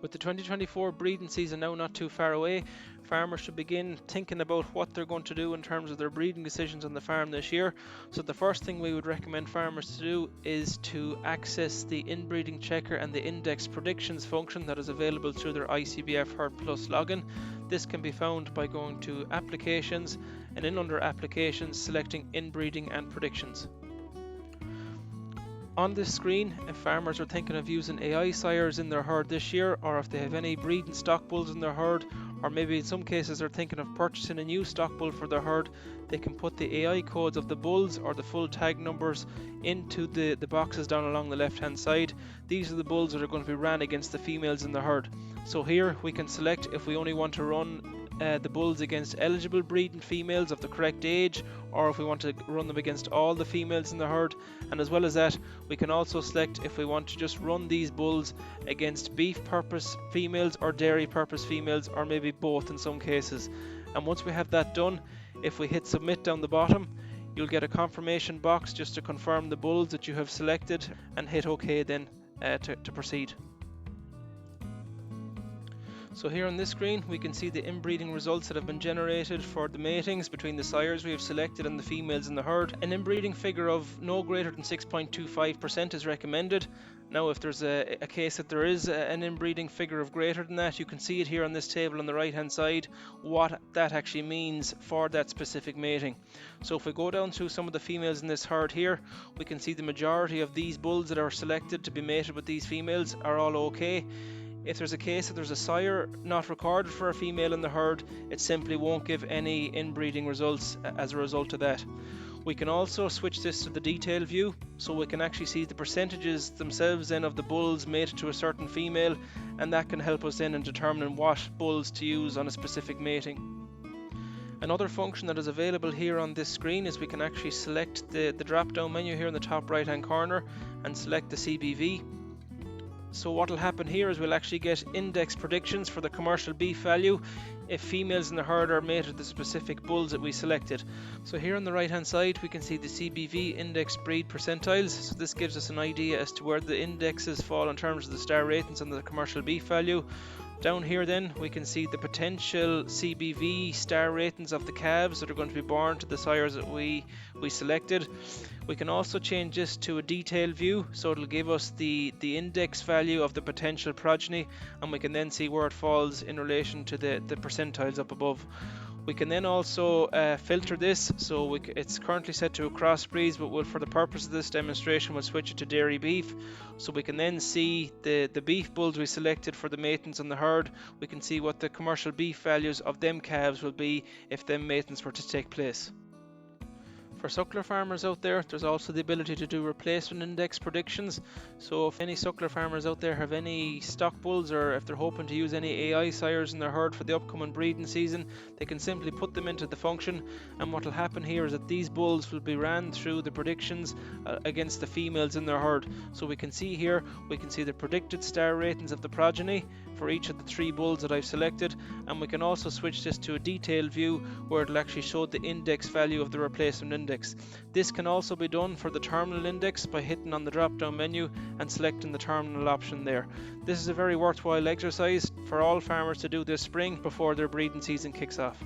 With the 2024 breeding season now not too far away, farmers should begin thinking about what they're going to do in terms of their breeding decisions on the farm this year. So the first thing we would recommend farmers to do is to access the inbreeding checker and the index predictions function that is available through their ICBF HerdPlus login. This can be found by going to applications and in under applications selecting inbreeding and predictions. On this screen, if farmers are thinking of using AI sires in their herd this year, or if they have any breeding stock bulls in their herd, or maybe in some cases they're thinking of purchasing a new stock bull for their herd, they can put the AI codes of the bulls or the full tag numbers into the boxes down along the left hand side. These are the bulls that are going to be ran against the females in the herd. So here we can select if we only want to run the bulls against eligible breeding females of the correct age, or if we want to run them against all the females in the herd. And as well as that, we can also select if we want to just run these bulls against beef purpose females or dairy purpose females, or maybe both in some cases. And once we have that done, if we hit submit down the bottom, you'll get a confirmation box just to confirm the bulls that you have selected, and hit OK then to proceed. So here on this screen we can see the inbreeding results that have been generated for the matings between the sires we have selected and the females in the herd. An inbreeding figure of no greater than 6.25% is recommended. Now if there's a case that there is an inbreeding figure of greater than that, you can see it here on this table on the right hand side what that actually means for that specific mating. So if we go down through some of the females in this herd here, we can see the majority of these bulls that are selected to be mated with these females are all okay. If there's a case that there's a sire not recorded for a female in the herd, it simply won't give any inbreeding results as a result of that. We can also switch this to the detail view, so we can actually see the percentages themselves then of the bulls mated to a certain female, and that can help us then in determining what bulls to use on a specific mating. Another function that is available here on this screen is we can actually select the drop down menu here in the top right hand corner and select the CBV. So what will happen here is we'll actually get index predictions for the commercial beef value if females in the herd are mated to the specific bulls that we selected. So here on the right hand side we can see the CBV index breed percentiles. So this gives us an idea as to where the indexes fall in terms of the star ratings and the commercial beef value. Down here then we can see the potential CBV star ratings of the calves that are going to be born to the sires that we selected. We can also change this to a detailed view, so it'll give us the index value of the potential progeny, and we can then see where it falls in relation to the percentiles up above. We can then also filter this, so it's currently set to a crossbreed, but for the purpose of this demonstration we'll switch it to dairy beef, so we can then see the beef bulls we selected for the matings on the herd. We can see what the commercial beef values of them calves will be if them matings were to take place. For suckler farmers out there, there's also the ability to do replacement index predictions. So if any suckler farmers out there have any stock bulls, or if they're hoping to use any AI sires in their herd for the upcoming breeding season, they can simply put them into the function, and what will happen here is that these bulls will be ran through the predictions against the females in their herd. So we can see here, we can see the predicted star ratings of the progeny for each of the 3 bulls that I've selected, and we can also switch this to a detailed view where it'll actually show the index value of the replacement index. This can also be done for the terminal index by hitting on the drop down menu and selecting the terminal option there. This is a very worthwhile exercise for all farmers to do this spring before their breeding season kicks off.